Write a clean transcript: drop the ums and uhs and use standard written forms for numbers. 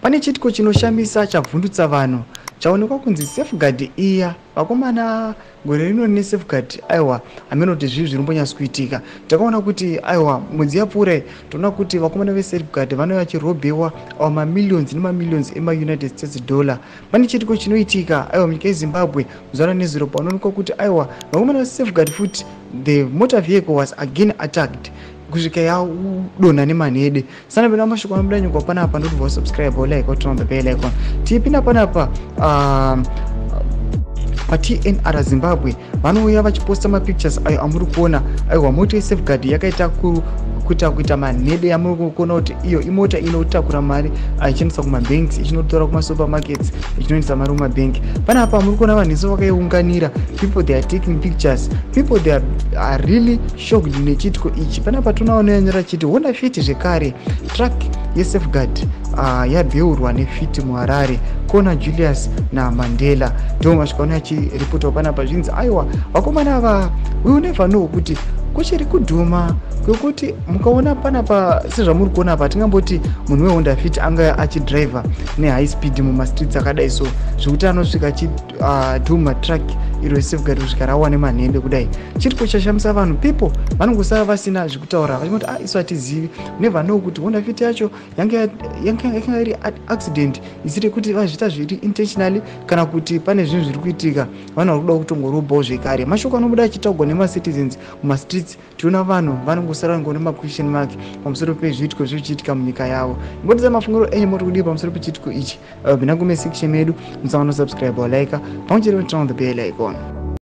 Pane chitiko chinoshamisa chabvundutsa vanhu chaonekwa kunzi safeguard iya vakomana gore rino ne safeguard aiwa ameno kuti zvinhu zvinombonyasa kuitika. Takaona kuti aiwa mwedzi yapfuura toona kuti vakomana ve safeguard vanova vachirobewa millions millions ema-United States dollar. Pane chitiko chinoitika aiwa munyika yeZimbabwe muzana nezuro panoonekwa kuti aiwa vakomana ve safeguard futi the motor vehicle was again attacked kusvika yadonha nemanhede. Sana pena mashoko anobuda nyika panapa ndotobva subscribe like otonamba bell icon. Tipinda panapa TNR Zimbabwe vanouya vachiposta mapictures ayo amuri kuona aiwa mota yesafeguard yakaita kuita manhede yamuri kuona kuti iyo imota inotakura mari ichiendesa kumabanks ichinotora kumasupermarkets ichinoendesa mari kumabhengi. Panapa muri kuona vanhu vese vakaiunganira, people they are taking pictures, people they are really shocked nechitiko ichi. Panapa tonaonanyora chiti Hona fiti zvekare track yesafeguard yabeurwa nefiti muHarare Kona Julius naMandela ndo masvikaona achiripota panapa zvinzi aiwa vakomana ava we never know kuti kuchiri kudhuma kwekuti mukaona panapa sezvamuri kuona apa tingamboti munhu weHonda Fit anga achidriver nehigh speed mumastreets akadai so zvekuti anosvika achidhuma track iro safeguard kusvika rawa nemanhende kudai. Chitiko chashamisa vanhu, people vanongosara vasina zvekutaura vachimoti isu hatizivi, never know kuti Honda Fit yacho yanga iri accident isiri kuti vazviita zviri intentionally kana kuti pane zvinhu zviri kuitika vanhu vari kuda kutongorobawo zvekare. Mashoko anobuda achitaurwa nemacitizens mumastreets tiona vanhu vanongosara ngone ma-question mark pamusoro pezvitiko zvirichiitika munyika yavo. Ngotisa mafungiro enyu moti kudii pamusoro pechitiko ichi. Bvina kume section medu musaona subscribe or like pamwe chete turn on the bell icon.